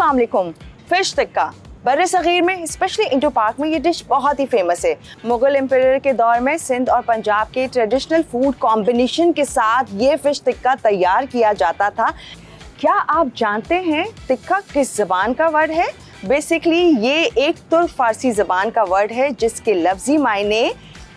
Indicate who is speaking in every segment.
Speaker 1: अस्सलाम वालेकुम। फिश टिक्का बर्र-ए-सग़ीर में स्पेशली इंडो पाक में ये डिश बहुत ही फेमस है। मुगल एम्पायर के दौर में सिंध और पंजाब के ट्रेडिशनल फूड कॉम्बिनेशन के साथ ये फिश टिक्का तैयार किया जाता था। क्या आप जानते हैं टिक्का किस ज़बान का वर्ड है? बेसिकली ये एक तुर्क फारसी ज़बान का वर्ड है जिसके लफ्ज़ी मायने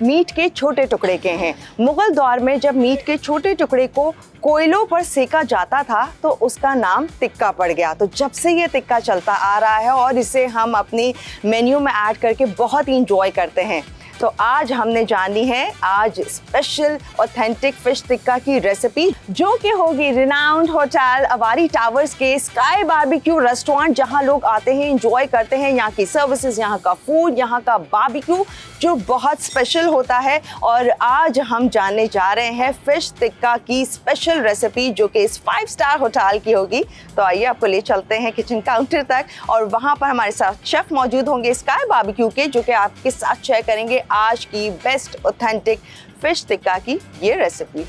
Speaker 1: मीट के छोटे टुकड़े के हैं। मुगल दौर में जब मीट के छोटे टुकड़े को कोयलों पर सेका जाता था तो उसका नाम टिक्का पड़ गया। तो जब से ये टिक्का चलता आ रहा है और इसे हम अपनी मेन्यू में ऐड करके बहुत ही इंजॉय करते हैं। तो आज हमने जानी है आज स्पेशल ऑथेंटिक फिश टिक्का की रेसिपी, जो कि होगी रिनाउंड होटल अवारी टावर्स के स्काई बारबेक्यू रेस्टोरेंट, जहां लोग आते हैं इंजॉय करते हैं यहाँ की सर्विसेज, यहाँ का फूड, यहाँ का बारबेक्यू जो बहुत स्पेशल होता है। और आज हम जानने जा रहे हैं फिश टिक्का की स्पेशल रेसिपी जो कि इस 5 स्टार होटल की होगी। तो आइए आपको ले चलते हैं किचन काउंटर तक और वहाँ पर हमारे साथ शेफ मौजूद होंगे स्काई बारबेक्यू के, जो कि आपके साथ शेयर करेंगे आज की बेस्ट ऑथेंटिक फिश टिक्का की ये रेसिपी।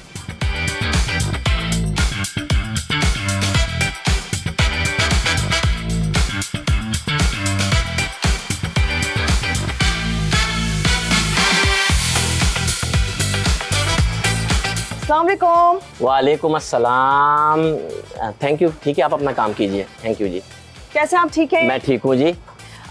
Speaker 1: अस्सलाम वालेकुम।
Speaker 2: वालेकुम अस्सलाम। Thank you. ठीक है, आप अपना काम कीजिए। थैंक यू जी।
Speaker 1: कैसे आप? ठीक है,
Speaker 2: मैं ठीक हूँ जी।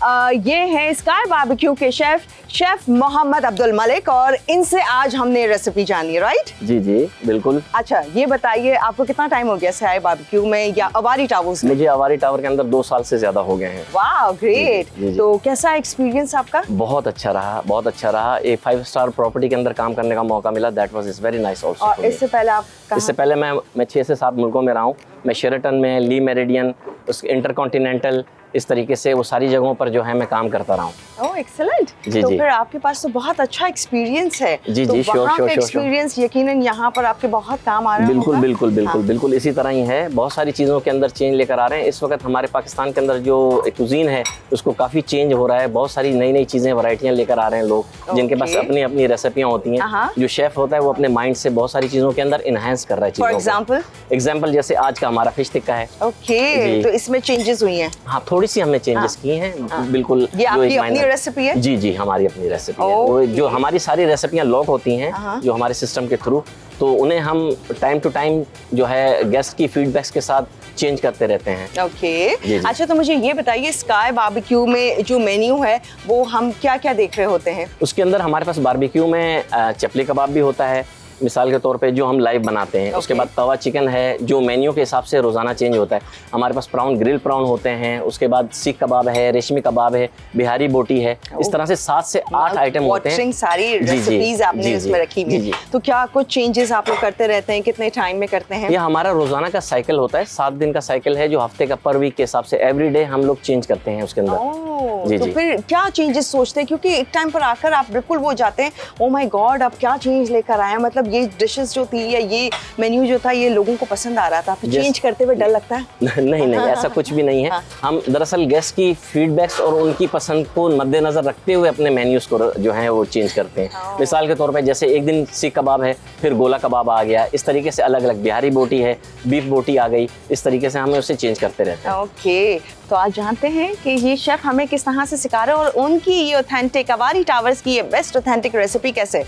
Speaker 1: ये हैं स्काई बारबेक्यू के शेफ मोहम्मद अब्दुल मलिक और इनसे आज हमने रेसिपी जानी है, राइट?
Speaker 2: जी जी बिल्कुल।
Speaker 1: अच्छा, ये बताइए आपको कितना टाइम हो गया स्काई बारबेक्यू में या अवारी टावर्स में?
Speaker 2: मुझे अवारी टावर के अंदर 2 साल से ज्यादा हो गए हैं।
Speaker 1: वाह ग्रेट। तो कैसा एक्सपीरियंस आपका?
Speaker 2: बहुत अच्छा रहा, बहुत अच्छा रहा। एक 5 स्टार प्रॉपर्टी के अंदर काम करने का मौका मिला। That was very nice also.
Speaker 1: और इससे पहले आप कहाँ?
Speaker 2: इससे पहले मैं 6 से 7 मुल्कों में रहा हूँ। मैं शेरेटन में, ली मेरिडियन, इंटरकॉन्टिनेंटल, इस तरीके से वो सारी जगहों पर जो है मैं काम करता रहा हूँ।
Speaker 1: ओह एक्सीलेंट।
Speaker 2: जी
Speaker 1: तो
Speaker 2: जी।
Speaker 1: फिर आपके पास तो बहुत अच्छा एक्सपीरियंस है।
Speaker 2: जी
Speaker 1: तो
Speaker 2: जी, श्योर
Speaker 1: वहाँ
Speaker 2: श्योर
Speaker 1: का
Speaker 2: श्योर।
Speaker 1: एक्सपीरियंस यकीनन यहाँ पर आपके बहुत काम आ रहा है।
Speaker 2: बिल्कुल बिल्कुल बिल्कुल बिल्कुल इसी तरह ही है। बहुत सारी चीज़ों के अंदर चेंज लेकर आ रहे हैं। इस वक्त हमारे पाकिस्तान के अंदर जो कुजीन है उसको काफ़ी चेंज हो रहा है। बहुत सारी नई नई चीज़ें, वैरायटियाँ लेकर आ रहे हैं लोग, जिनके पास अपनी अपनी रेसिपियाँ होती हैं। जो शेफ़ होता है वो अपने माइंड से बहुत सारी चीज़ों के अंदर इनहेंस कर रहा है चीज़ों को। एग्जाम्पल जैसे आज का हमारा फिश टिक्का है।
Speaker 1: ओके, तो इसमें चेंजेस हुई हैं?
Speaker 2: हाँ, थोड़ी सी हमने चेंजेस किए हैं। बिल्कुल।
Speaker 1: ये आपकी अपनी रेसिपी है? जी
Speaker 2: जी, हमारी अपनी रेसिपी है। वो जो हमारी सारी रेसिपियाँ लॉक होती हैं जो हमारे सिस्टम के थ्रू, तो उन्हें हम टाइम टू टाइम जो है गेस्ट की फीडबैक्स के साथ चेंज करते रहते हैं।
Speaker 1: ओके। अच्छा, तो मुझे ये बताइए स्काई बारबेक्यू में जो मेन्यू है वो हम क्या क्या देख रहे होते हैं? उसके
Speaker 2: अंदर हमारे पास बारबेक्यू में चपली कबाब भी होता है, मिसाल के तौर पे जो हम लाइव बनाते हैं। उसके बाद तवा चिकन है जो मेन्यू के हिसाब से रोज़ाना चेंज होता है। हमारे पास प्राउन, ग्रिल प्राउन होते हैं। उसके बाद सीख कबाब है, रेशमी कबाब है, बिहारी बोटी है। इस तरह से 7 से 8 आइटम होते हैं।
Speaker 1: सारी रेसिपीज आपने इसमें रखी हुई है। तो क्या कुछ चेंजेस आप लोग करते रहते हैं? कितने टाइम में करते हैं?
Speaker 2: ये हमारा रोज़ाना का साइकिल होता है। 7 दिन का साइकिल है जो हफ्ते का पर वीक के हिसाब से एवरीडे हम लोग चेंज करते हैं उसके अंदर।
Speaker 1: जी, तो फिर क्या चेंजेस सोचते हैं? क्योंकि एक टाइम पर आकर आप बिल्कुल वो जाते हैं, ओ माय गॉड अब क्या चेंज लेकर आए हैं, मतलब ये डिशेस जो थी या ये मेन्यू जो था ये लोगों को पसंद आ रहा था, फिर चेंज करते हुए डर लगता है?
Speaker 2: नहीं नहीं, ऐसा कुछ भी नहीं है। हम दरअसल गेस्ट की फीडबैक्स और उनकी पसंद को मद्देनजर रखते हुए अपने मेन्यूज को जो है वो चेंज करते हैं। मिसाल के तौर पे जैसे एक दिन सीख कबाब है, फिर गोला कबाब आ गया, इस तरीके से अलग अलग, बिहारी बोटी है, बीफ बोटी आ गई, इस तरीके से हमें उसे चेंज करते रहते हैं।
Speaker 1: ओके, तो आज जानते हैं कि ये शेफ हमें किस तरह से सिखा रहे हैं और उनकी ये ऑथेंटिक अवारी टावर्स की ये बेस्ट ऑथेंटिक रेसिपी कैसे।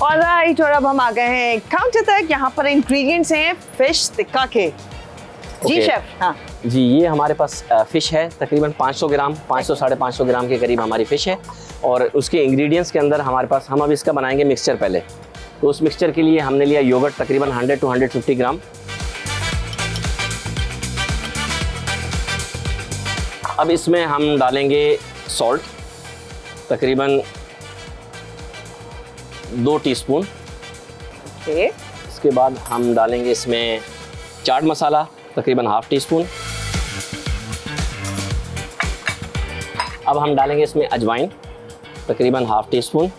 Speaker 1: ऑलराइट, और अब हम आ गए हैं काउंटर तक। यहाँ पर इंग्रेडिएंट्स हैं फिश टिक्का के। जी शेफ। हाँ
Speaker 2: जी, ये हमारे पास फ़िश है तकरीबन 500 ग्राम, 500 साढ़े 500 ग्राम के करीब हमारी फ़िश है। और उसके इंग्रेडिएंट्स के अंदर हमारे पास, हम अब इसका बनाएंगे मिक्सचर पहले। तो उस मिक्सचर के लिए हमने लिया योगर्ट तकरीबन 100 to 150 ग्राम। अब इसमें हम डालेंगे सॉल्ट तकरीबन 2 टीस्पून।
Speaker 1: ओके।
Speaker 2: इसके बाद हम डालेंगे इसमें चाट मसाला तकरीबन ½ टीस्पून। अब हम डालेंगे इसमें अजवाइन तकरीबन ½ टीस्पून।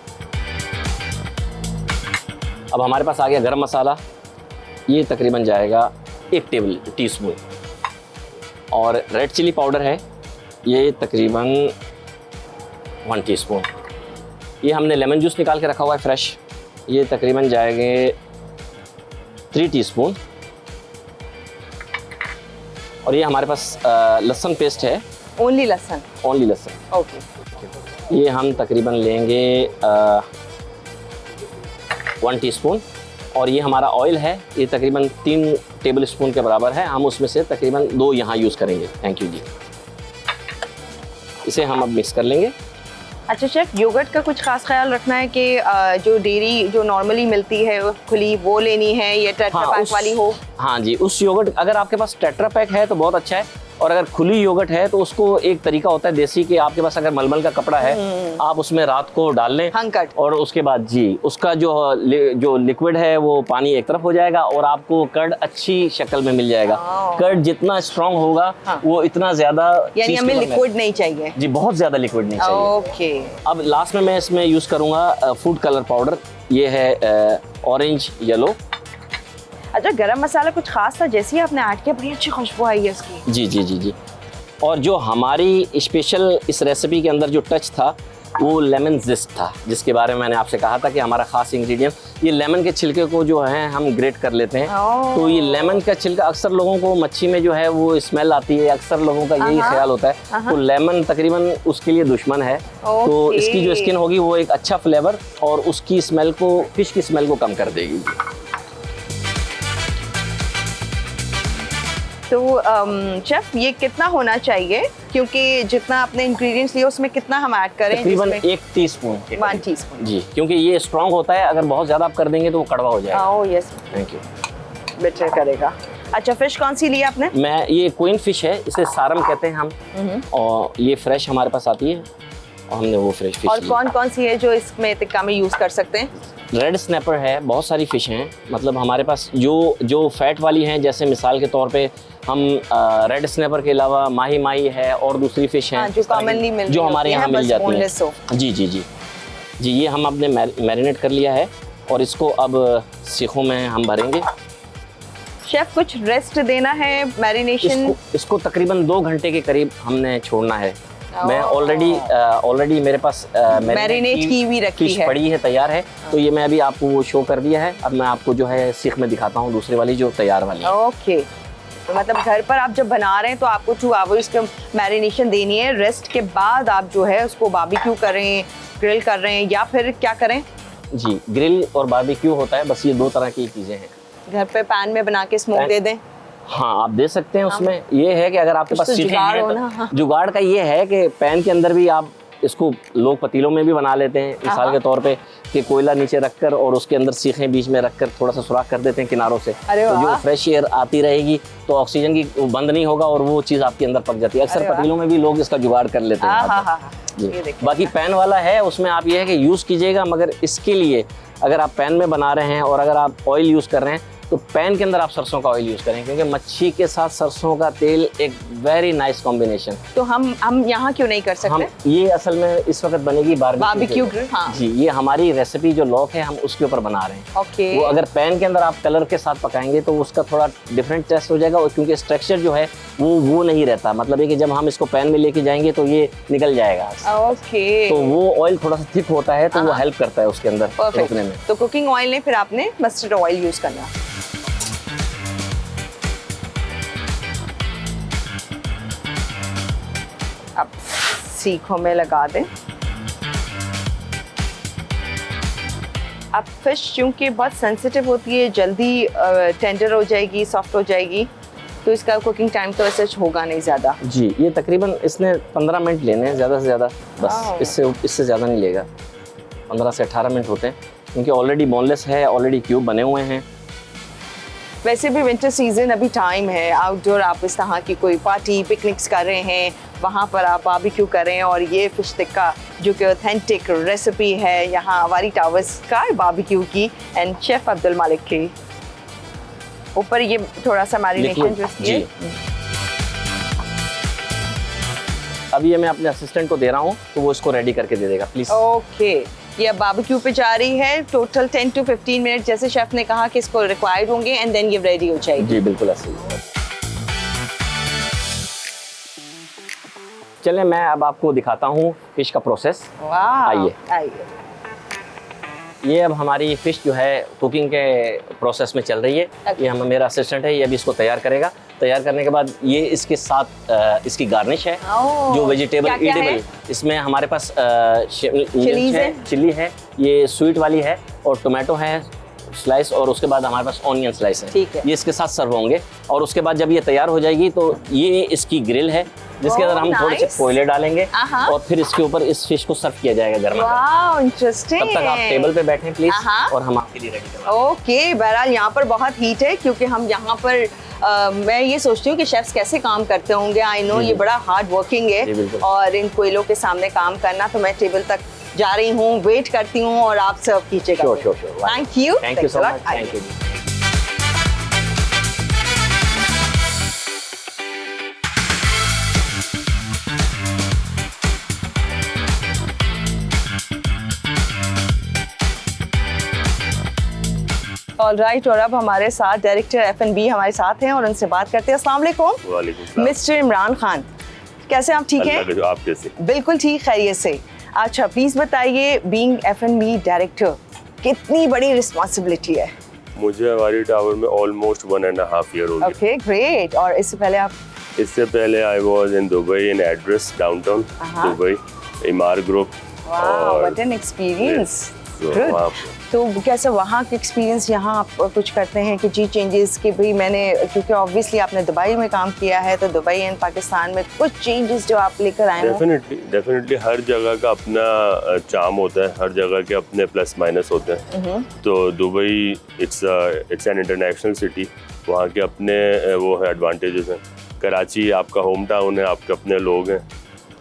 Speaker 2: अब हमारे पास आ गया गरम मसाला, ये तकरीबन जाएगा 1 टीस्पून। और रेड चिली पाउडर है, ये तकरीबन 1 टीस्पून। ये हमने लेमन जूस निकाल के रखा हुआ है फ्रेश, ये तकरीबन जाएंगे 3 टीस्पून। और ये हमारे पास लहसुन पेस्ट है,
Speaker 1: ओनली लहसुन?
Speaker 2: ओनली लहसुन।
Speaker 1: ओके।
Speaker 2: ये हम तकरीबन लेंगे 1 टीस्पून। और ये हमारा ऑयल है, ये तकरीबन 3 टेबल स्पून के बराबर है, हम उसमें से तकरीबन 2 यहाँ यूज़ करेंगे। थैंक यू जी। इसे हम अब मिक्स कर लेंगे।
Speaker 1: अच्छा शेफ, योगर्ट का कुछ खास ख्याल रखना है कि जो डेयरी जो नॉर्मली मिलती है खुली वो लेनी है या टेट्रा पैक वाली हो?
Speaker 2: हाँ जी, उस योगर्ट अगर आपके पास टेट्रा पैक है तो बहुत अच्छा है, और अगर खुली योगर्ट है तो उसको एक तरीका होता है देसी कि आपके पास अगर मलमल का कपड़ा है आप उसमें रात को डाल लें,
Speaker 1: हंकट,
Speaker 2: और उसके बाद जी उसका जो लिक्विड है वो पानी एक तरफ हो जाएगा और आपको कर्ड अच्छी शक्ल में मिल जाएगा। कर्ड जितना स्ट्रांग होगा वो इतना ज्यादा,
Speaker 1: यानी हमें लिक्विड नहीं चाहिए
Speaker 2: जी, बहुत ज्यादा लिक्विड नहीं चाहिए।
Speaker 1: ओके।
Speaker 2: अब लास्ट में मैं इसमें यूज करूंगा फूड कलर पाउडर, ये है ऑरेंज येलो।
Speaker 1: अच्छा, गरम मसाला कुछ खास था जैसे ही आपने ऐड किया बड़ी अच्छी खुशबू आई है इसकी।
Speaker 2: जी जी जी जी। और जो हमारी स्पेशल इस रेसिपी के अंदर जो टच था वो लेमन जिस्ट था, जिसके बारे में मैंने आपसे कहा था कि हमारा खास इंग्रेडिएंट ये लेमन के छिलके को जो है हम ग्रेट कर लेते हैं। तो ये लेमन का छिलका, अक्सर लोगों को मच्छी में जो है वो स्मेल आती है, अक्सर लोगों का यही ख्याल होता है, तो लेमन तकरीबन उसके लिए दुश्मन है। तो इसकी जो स्किन होगी वो एक अच्छा फ्लेवर और उसकी स्मेल को, फिश की स्मेल को कम कर देगी।
Speaker 1: तो शेफ ये कितना होना चाहिए, क्योंकि जितना आपने इंग्रेडिएंट्स लिए उसमें कितना हम ऐड करें?
Speaker 2: तकरीबन 1 टीस्पून।
Speaker 1: 1 टीस्पून
Speaker 2: जी, क्योंकि ये स्ट्रांग होता है, अगर बहुत ज़्यादा आप कर देंगे तो वो कड़वा हो जाएगा।
Speaker 1: Oh yes,
Speaker 2: thank you.
Speaker 1: Better करेगा। अच्छा, फिश कौन सी ली आपने?
Speaker 2: मैं ये क्वीन फिश है, इसे सारम कहते हैं हम, और ये फ्रेश हमारे पास आती है और हमने वो फ्रेश फिश
Speaker 1: और कौन कौन सी है जो इसमें टिक्का में यूज़ कर सकते हैं?
Speaker 2: रेड स्नैपर है, बहुत सारी फ़िश हैं, मतलब हमारे पास जो फैट वाली हैं, जैसे मिसाल के तौर पे हम रेड स्नैपर के अलावा माही माही है और दूसरी फ़िश हैं
Speaker 1: जो कॉमनली मिलती
Speaker 2: जो हमारे यहाँ मिल जाती हैं। जी जी जी जी। ये हम अपने मैरिनेट कर लिया है और इसको अब सीखों में हम भरेंगे।
Speaker 1: शेफ कुछ रेस्ट देना है मैरिनेशन?
Speaker 2: इसको तकरीबन 2 घंटे के करीब हमने छोड़ना है। मैं ऑलरेडी मेरे पास
Speaker 1: मैरिनेट की हुई रखी है,
Speaker 2: पड़ी है, तैयार है। तो ये मैं अभी आपको वो शो कर दिया है, अब मैं आपको जो है सीख में दिखाता हूँ दूसरी वाली जो तैयार वाली है।
Speaker 1: ओके। तो मतलब घर पर आप जब बना रहे हैं तो आपको 2 आवर्स का मैरिनेशन देनी है, रेस्ट के बाद आप जो है उसको बारबेक्यू करें, ग्रिल कर रहे हैं या फिर क्या करें?
Speaker 2: जी, ग्रिल और बारबेक्यू होता है, बस ये 2 तरह की चीज़ें हैं। घर
Speaker 1: पे पैन में बना के स्मोक दे दें?
Speaker 2: हाँ, आप दे सकते हैं। उसमें ये है कि अगर आपके पास
Speaker 1: जुगाड़ हो ना,
Speaker 2: जुगाड़ का ये है कि पैन के अंदर भी आप इसको, लोग पतीलों में भी बना लेते हैं मिसाल के तौर पे, कि कोयला नीचे रखकर और उसके अंदर सीखें बीच में रखकर थोड़ा सा सुराख कर देते हैं किनारों से, तो जो फ्रेश एयर आती रहेगी तो ऑक्सीजन की बंद नहीं होगा और वो चीज़ आपके अंदर पक जाती है। अक्सर पतीलों में भी लोग इसका जुगाड़ कर लेते हैं जी। बाकी पैन वाला है, उसमें आप ये है कि यूज़ कीजिएगा, मगर इसके लिए अगर आप पैन में बना रहे हैं और अगर आप ऑयल यूज़ कर रहे हैं तो पैन के अंदर आप सरसों का ऑयल यूज़ करें, क्योंकि मच्छी के साथ सरसों का तेल एक वेरी नाइस कॉम्बिनेशन।
Speaker 1: तो हम यहाँ क्यों नहीं कर सकते?
Speaker 2: हम ये असल में इस वक्त बनेगी
Speaker 1: बारबेक्यू ग्रिल। हाँ
Speaker 2: जी, ये हमारी रेसिपी जो लॉक है हम उसके ऊपर बना रहे हैं।
Speaker 1: ओके।
Speaker 2: वो अगर पैन के अंदर आप कलर के साथ पकाएंगे तो उसका थोड़ा डिफरेंट टेस्ट हो जाएगा, और क्योंकि स्ट्रक्चर जो है वो नहीं रहता, मतलब है कि जब हम इसको पैन में लेके जाएंगे तो ये निकल जाएगा।
Speaker 1: ओके।
Speaker 2: तो वो ऑयल थोड़ा सा थिक होता है तो वो हेल्प करता है उसके अंदर रोकने में।
Speaker 1: तो कुकिंग ऑयल नहीं, फिर आपने मस्टर्ड ऑयल यूज करना। अब सीखों में लगा दें। अब फिश चूंकि बहुत सेंसिटिव होती है, जल्दी टेंडर हो जाएगी, सॉफ्ट हो जाएगी, तो इसका कुकिंग टाइम तो ऐसा होगा नहीं ज़्यादा।
Speaker 2: जी, ये तकरीबन इसने 15 मिनट लेने हैं ज़्यादा से ज़्यादा, बस इससे ज़्यादा नहीं लेगा। 15 से 18 मिनट होते हैं, क्योंकि ऑलरेडी बोनलेस है, ऑलरेडी क्यूब बने हुए हैं।
Speaker 1: वैसे भी विंटर सीजन अभी टाइम है, आउटडोर आप इस तरह की कोई पार्टी पिकनिक्स कर रहे हैं, वहाँ पर आप बारबेक्यू करें, और ये फिश टिक्का जो कि ऑथेंटिक रेसिपी है यहाँ वारी टावर्स का बारबेक्यू की एंड शेफ अब्दुल मालिक की। ऊपर ये थोड़ा सा मैरिनेशन जो है,
Speaker 2: अब ये मैं अपने असिस्टेंट को दे रहा हूँ तो वो इसको रेडी करके दे देगा प्लीज।
Speaker 1: ओके। ये अब बारबेक्यू पे जा रही है। टोटल 10 to 15 मिनट जैसे शेफ ने कहा कि इसको रिक्वायर्ड होंगे एंड देन ये रेडी हो जाएगी।
Speaker 2: जी बिल्कुल ऐसे ही। चलिए मैं अब आपको दिखाता हूँ फिश का प्रोसेस।
Speaker 1: वाह,
Speaker 2: आइए।
Speaker 1: आइए।
Speaker 2: ये अब हमारी फ़िश जो है कुकिंग के प्रोसेस में चल रही है।
Speaker 1: Okay.
Speaker 2: ये हम मेरा असिस्टेंट है, ये अभी इसको तैयार करेगा। तैयार करने के बाद ये इसके साथ इसकी गार्निश है
Speaker 1: Oh,
Speaker 2: जो वेजिटेबल
Speaker 1: क्या-क्या है?
Speaker 2: ईटेबल। इसमें हमारे पास
Speaker 1: चिलीज है,
Speaker 2: चिल्ली है, ये स्वीट वाली है और टोमेटो है स्लाइस, और उसके बाद हमारे पास ऑनियन स्लाइस है।
Speaker 1: ठीक है।
Speaker 2: ये इसके साथ सर्व होंगे और उसके बाद जब ये तैयार हो जाएगी तो ये इसकी ग्रिल है जिसके अंदर हम थोड़े से
Speaker 1: nice.
Speaker 2: कोयले डालेंगे
Speaker 1: आहा।
Speaker 2: और फिर इसके ऊपर इस फिश को सर्व किया जाएगा गर्मा गर्म।
Speaker 1: वाह, इंटरेस्टिंग।
Speaker 2: तब तक आप टेबल पे बैठें प्लीज
Speaker 1: आहा।
Speaker 2: और हम आपके लिए रेडी करवा।
Speaker 1: ओके, बहरहाल यहाँ पर बहुत हीट है क्योंकि हम यहाँ पर मैं ये सोचती हूँ कि शेफ्स कैसे काम करते होंगे। आई नो ये बड़ा हार्ड वर्किंग
Speaker 2: जी,
Speaker 1: है
Speaker 2: बिल्कुल।
Speaker 1: और इन कोयलों के सामने काम करना, तो मैं टेबल तक जा रही हूँ, वेट करती हूँ और आप सर्व कीजिएगा।
Speaker 2: Sure, sure, sure.
Speaker 1: Thank you
Speaker 2: so much. Thank you.
Speaker 1: Alright, और अब हमारे साथ डायरेक्टर F&B हमारे साथ हैं और उनसे बात करते हैं। अस्सलाम वालेकुम।
Speaker 3: वालेकुम सलाम।
Speaker 1: मिस्टर इमरान खान, कैसे आप? ठीक
Speaker 3: अल्लाह
Speaker 1: हैं?
Speaker 3: का, आप कैसे?
Speaker 1: बिल्कुल ठीक, खैरियत से। अच्छा प्लीज बताइए, बीइंग F&B डायरेक्टर कितनी बड़ी रिस्पॉन्सिबिलिटी है?
Speaker 3: मुझे हमारी टावर में ऑलमोस्ट 1.5 ईयर हो गए।
Speaker 1: Okay great. और इससे पहले आप?
Speaker 3: इससे पहले I was in Dubai in address downtown Dubai, इमार group.
Speaker 1: वाह, व्हाट एन एक्सपीरियंस। तो कैसे वहाँ के एक्सपीरियंस यहाँ आप कुछ करते हैं कि जी चेंजेस कि भाई मैंने, क्योंकि ऑब्वियसली आपने दुबई में काम किया है, तो दुबई एंड पाकिस्तान में कुछ चेंजेस जो आप लेकर आए हो?
Speaker 3: डेफिनेटली हर जगह का अपना चार्म होता है, हर जगह के अपने प्लस माइनस होते हैं। तो Dubai it's an international city, वहाँ के अपने वो है एडवांटेजेस हैं। कराची आपका होम टाउन है, आपके अपने लोग हैं,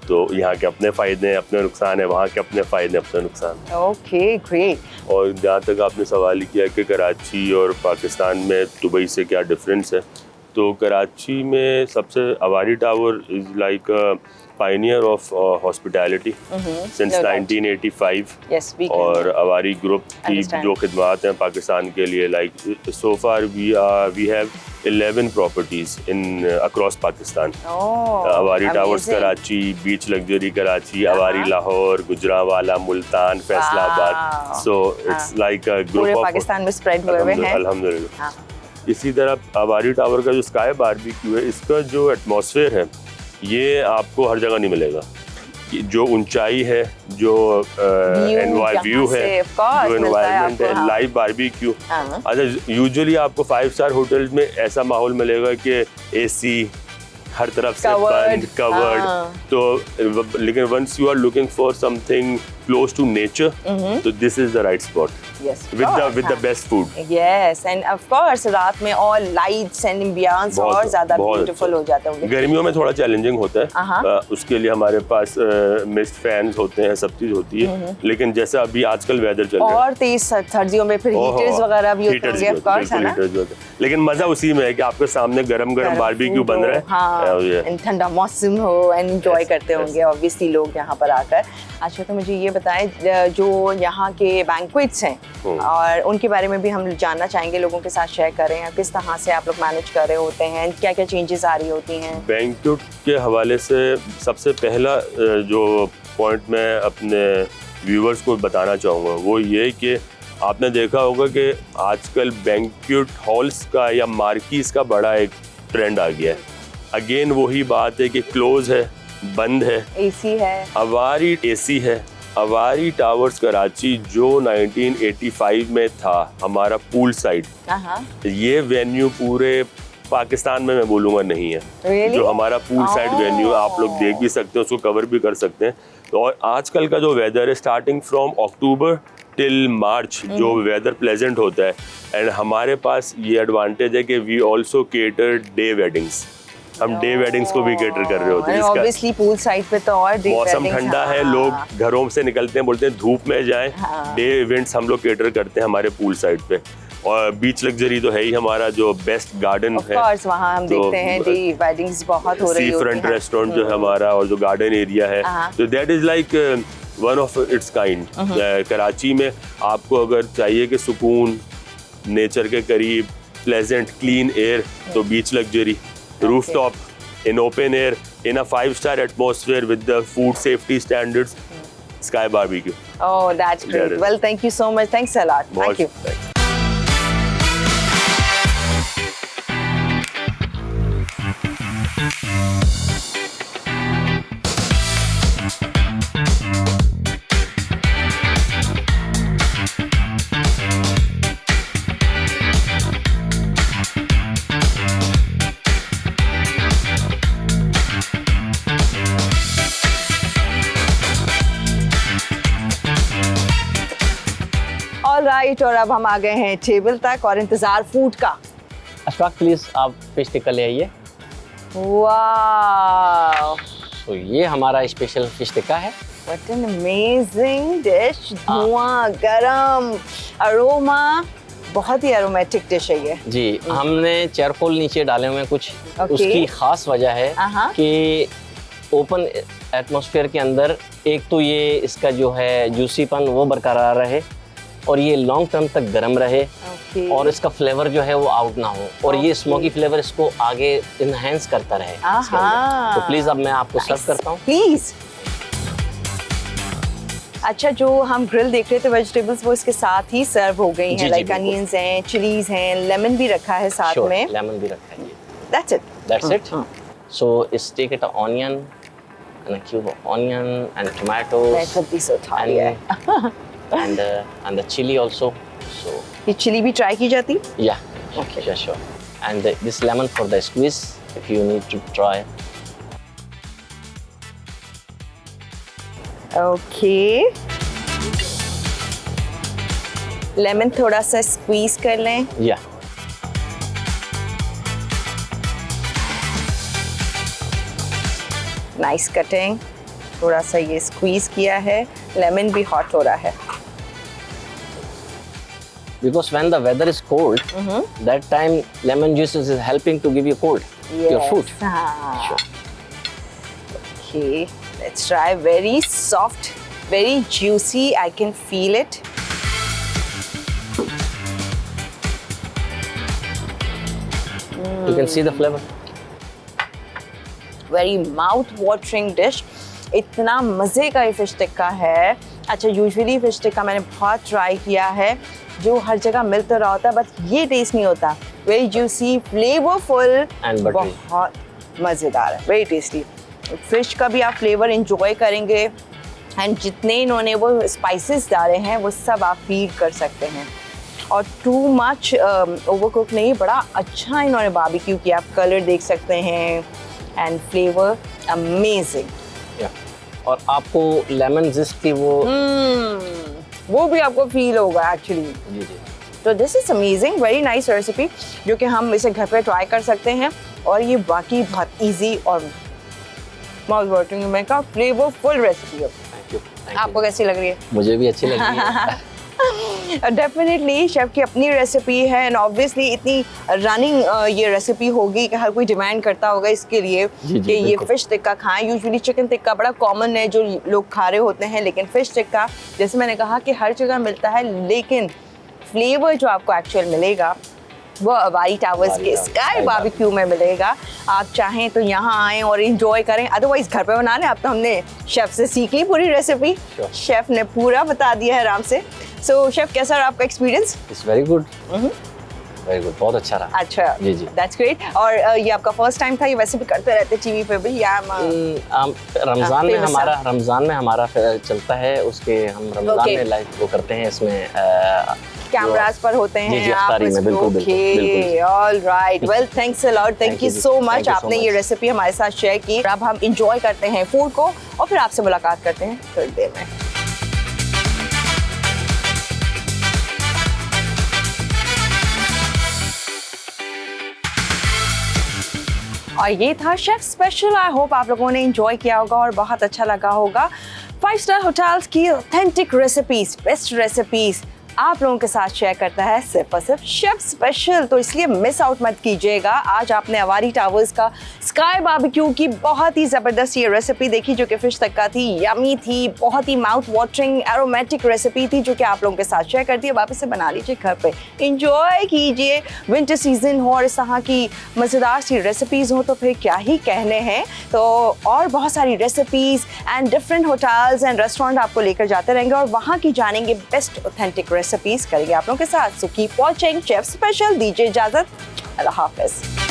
Speaker 3: तो यहाँ के अपने फ़ायदे हैं, अपने नुकसान है, वहाँ के अपने फ़ायदे अपने नुकसान।
Speaker 1: Okay great.
Speaker 3: और जहाँ तक आपने सवाल किया कि कराची और पाकिस्तान में दुबई से क्या डिफरेंस है, तो कराची में सबसे Avari tower is like pioneer of hospitality since 1985।
Speaker 1: Yes, we
Speaker 3: are Avari group की
Speaker 1: Understand.
Speaker 3: जो खिदमात हैं पाकिस्तान के लिए, like so far we have 11 properties in across Pakistan. Avari towers Karachi, beach luxury Karachi, Avari Lahore, Gujranwala, Multan, Faisalabad. So it's like a group of
Speaker 1: Pakistan में स्प्रेड हुए हैं।
Speaker 3: अल्हम्दुलिल्लाह। इसी तरह अवारी टावर का जो स्काई बारबेक्यू है, इसका जो एटमॉस्फेयर है ये आपको हर जगह नहीं मिलेगा। जो ऊंचाई है, जो व्यू है, जो एनवायरनमेंट है, लाइव बारबेक्यू। अच्छा, यूजुअली आपको 5 स्टार होटल्स में ऐसा माहौल मिलेगा कि एसी हर तरफ से बंद, कवर्ड। तो लेकिन once you are looking for something close to nature, तो this is the right spot with the best food.
Speaker 1: Yes, and of course रात में all lights and ambience और ज़्यादा beautiful हो जाते होंगे।
Speaker 3: गर्मियों में थोड़ा चैलेंजिंग होता है, उसके लिए हमारे पास मिस्ट फैंस होते हैं, सब चीज़ होती है। लेकिन जैसा अभी आजकल वेदर चल रहा है
Speaker 1: और तेज सर्दियों में फिर हीटर्स वगैरह भी होते होंगे, of course, है ना?
Speaker 3: लेकिन मजा उसी में है कि आपके सामने गरम गरम बारबेक्यू बन रहा है।
Speaker 1: हाँ, ठंडा मौसम हो, एंजॉय करते होंगे ऑब्वियसली लोग यहाँ पर आकर। अच्छा, तो मुझे ये बताएं, जो यहाँ के बैंक्वेट्स हैं और उनके बारे में भी हम जानना चाहेंगे, लोगों के साथ शेयर करें किस तरह से आप लोग मैनेज कर रहे होते हैं, क्या क्या चेंजेस आ रही होती हैं?
Speaker 3: बैंक्वेट के हवाले से सबसे पहला जो पॉइंट मैं अपने व्यूवर्स को बताना चाहूँगा वो ये कि आपने देखा होगा कि आजकल बैंक्वेट हॉल्स का या मार्कीज़ का बड़ा एक ट्रेंड आ गया है। अगेन वही बात है कि क्लोज है, बंद है,
Speaker 1: एसी है,
Speaker 3: अवारी एसी है। अवारी टावर्स कराची जो 1985 में था हमारा पूल साइड, ये वेन्यू पूरे पाकिस्तान में मैं बोलूँगा नहीं है।
Speaker 1: Really?
Speaker 3: जो हमारा पूल साइड वेन्यू आप लोग देख भी सकते हैं, उसको कवर भी कर सकते हैं। और आजकल का जो वेदर है, starting from October till March जो वेदर प्लेजेंट होता है, एंड हमारे पास ये एडवांटेज है कि we also cater day weddings. हम डे वेडिंग्स को भी केटर कर रहे होते हैं।
Speaker 1: ऑब्वियसली पूल साइड पे तो और डे
Speaker 3: मौसम ठंडा है, लोग घरों से निकलते हैं, बोलते हैं धूप में जाएं। डे इवेंट्स हम लोग केटर करते हैं हमारे पूल साइड पे। और बीच लग्जरी तो है ही हमारा जो बेस्ट गार्डन है,
Speaker 1: ऑफ वहाँ हम देखते हैं डे वेडिंग्स बहुत हो रही होती हैं।
Speaker 3: सी फ्रंट रेस्टोरेंट जो है हमारा, और जो गार्डन एरिया है, तो that is like one of its kind. Karachi में आपको अगर चाहिए कि सुकून, नेचर के करीब, प्लेजेंट क्लीन एयर, तो beach luxury, rooftop, in open air, in a 5-star atmosphere with the food safety standards, Sky Barbecue.
Speaker 1: Oh, that's great.
Speaker 3: That is-
Speaker 1: Well, thank you so much. Thanks a lot. Thank you. All right, और अब हम आ गए हैं table तक और इंतजार food का।
Speaker 2: Ashfaq please आप फिश टिक्का ले आइए।
Speaker 1: वाओ,
Speaker 2: तो ये हमारा स्पेशल फिश टिक्का है।
Speaker 1: What an amazing dish. धुआं, गरम, अरोमा, बहुत ही एरोमेटिक डिश है ये।
Speaker 2: जी, हमने चारकोल नीचे डाले हुए हैं कुछ।
Speaker 1: Okay.
Speaker 2: उसकी खास वजह है
Speaker 1: हाँ।
Speaker 2: कि ओपन एटमॉस्फेयर के अंदर एक तो ये इसका जो है जूसीपन वो बरकरार रहे और ये लॉन्ग टर्म तक गर्म रहे
Speaker 1: Okay.
Speaker 2: और इसका फ्लेवर जो है वो आउट ना हो और ये
Speaker 1: Okay.
Speaker 2: स्मोकी फ्लेवर इसको आगे इनहेंस करता रहे इसके
Speaker 1: आहा।
Speaker 2: अंदर। तो प्लीज अब मैं आपको सर्व करता हूँ।
Speaker 1: प्लीज। अच्छा, जो हम ग्रिल देख रहे थे वेजिटेबल्स वो इसके साथ ही सर्व हो गई
Speaker 2: जी,
Speaker 1: हैं।
Speaker 2: जी,
Speaker 1: लाइक
Speaker 2: बिल्कुल।
Speaker 1: अनियंस हैं, चिलीज हैं, लेमन भी रखा है साथ
Speaker 2: Sure,
Speaker 1: में।
Speaker 2: लेमन भी रखा है ये।
Speaker 1: That's it.
Speaker 2: That's it. So is take it an onion and a cube of onion and tomatoes
Speaker 1: मैं खुद भी so tired है।
Speaker 2: and the chili also. So
Speaker 1: ये चिली भी ट्राई की जाती?
Speaker 2: yeah,
Speaker 1: Okay.
Speaker 2: yeah, sure. And this lemon for the squeeze if you need to try.
Speaker 1: Okay, lemon थोड़ा सा स्क्वीज कर लें।
Speaker 2: Yeah.
Speaker 1: नाइस कटिंग, थोड़ा सा ये स्क्वीज किया है। लेमन भी हॉट हो रहा है।
Speaker 2: Because when the weather is cold, that time lemon juice is helping to give you cold your food.
Speaker 1: हाँ।
Speaker 2: Sure.
Speaker 1: Okay, let's try. Very soft, very juicy. I can feel it.
Speaker 2: You can see the flavor.
Speaker 1: Very mouth watering dish. इतना मज़े का ये fish tikka है। अच्छा, usually fish tikka मैंने बहुत try किया है जो हर जगह मिलता रहा होता है, बट ये टेस्ट नहीं होता। Very juicy, flavourful
Speaker 2: And buttery.
Speaker 1: बहुत मज़ेदार है, वेरी टेस्टी। फिश का भी आप फ्लेवर इंजॉय करेंगे एंड जितने इन्होंने वो स्पाइसेस डाले हैं वो सब आप फील कर सकते हैं। और टू मच ओवरकुक नहीं, बड़ा अच्छा इन्होंने बारबेक्यू किया। आप कलर देख सकते हैं एंड फ्लेवर अमेजिंग।
Speaker 2: Yeah. और आपको लेमन जिस्ट की
Speaker 1: वो भी आपको फील होगा एक्चुअली।
Speaker 2: जी जी
Speaker 1: तो this is amazing, very nice recipe जो कि हम इसे घर पे ट्राई कर सकते हैं और ये बाकी बहुत इजी और माउथ वाटरिंग में का फ्लेवरफुल रेसिपी है।
Speaker 2: थैंक यू
Speaker 1: आपको कैसी लग रही है?
Speaker 2: मुझे भी अच्छी लगी है।
Speaker 1: डेफिनेटली शेफ की अपनी रेसिपी है एंड ऑब्वियसली इतनी रनिंग ये रेसिपी होगी कि हर कोई डिमांड करता होगा इसके लिए
Speaker 2: जी,
Speaker 1: कि ये
Speaker 2: बिल्कुल।
Speaker 1: फिश टिक्का खाएं। यूजुअली चिकन टिक्का बड़ा कॉमन है जो लोग खा रहे होते हैं, लेकिन फिश टिक्का जैसे मैंने कहा कि हर जगह मिलता है, लेकिन फ्लेवर जो आपको एक्चुअल मिलेगा वो अवारी टावर्स के स्काई बारबेक्यू में मिलेगा। आप चाहें तो यहाँ आएँ और इंजॉय करें, अदरवाइज घर पे बना लें। अब तो हमने शेफ से सीख ली पूरी रेसिपी,
Speaker 2: Sure.
Speaker 1: शेफ ने पूरा बता दिया है आराम से। सो शेफ, कैसा रहा आपका experience?
Speaker 2: It's very good, very good, बहुत अच्छा रहा।
Speaker 1: अच्छा,
Speaker 2: जी, जी।
Speaker 1: That's great. और ये आपका फर्स्ट टाइम था? ये वैसे भी करते रहते टीवी पे भी या
Speaker 2: रमजान में
Speaker 1: famous
Speaker 2: हमारा चलता है, उसके हम रमजान
Speaker 1: Okay.
Speaker 2: में लाइव वो करते हैं इसमें
Speaker 1: कैमरास पर होते हैं
Speaker 2: जी, जी, अफ्तारी में, बिल्कुल, बिल्कुल, बिल्कुल।
Speaker 1: All right, well thanks a lot, thank
Speaker 2: Thank
Speaker 1: you
Speaker 2: you,
Speaker 1: so
Speaker 2: thank
Speaker 1: much.
Speaker 2: you so
Speaker 1: आपने ये
Speaker 2: much.
Speaker 1: रेसिपी हमारे साथ शेयर की। अब हम इंजॉय करते हैं फूड को और फिर आपसे मुलाकात करते हैं थोड़ी देर में। और ये था शेफ स्पेशल। आई होप आप लोगों ने एंजॉय किया होगा और बहुत अच्छा लगा होगा। 5 स्टार होटल्स की ऑथेंटिक रेसिपीज, बेस्ट रेसिपीज, आप लोगों के साथ शेयर करता है सिर्फ और सिर्फ शेफ स्पेशल। तो इसलिए मिस आउट मत कीजिएगा। आज आपने अवारी टावर्स का स्काई बारबेक्यू की बहुत ही ज़बरदस्त ये रेसिपी देखी जो कि फ़िश टिक्का थी, यमी थी, बहुत ही माउथ वाटरिंग एरोमेटिक रेसिपी थी जो कि आप लोगों के साथ शेयर कर दी। अब आप इसे बना लीजिए घर पे, इंजॉय कीजिए। विंटर सीजन हो और इस तरह की मज़ेदार सी रेसिपीज़ हो तो फिर क्या ही कहने हैं। तो और बहुत सारी recipes and different hotels and restaurant आपको लेकर जाते रहेंगे और वहाँ की जानेंगे बेस्ट ऑथेंटिक रेसिपीज़ करेंगे आप लोगों के साथ। So keep watching chef special. दीजिए इजाज़त, अल्लाह हाफ़िज़।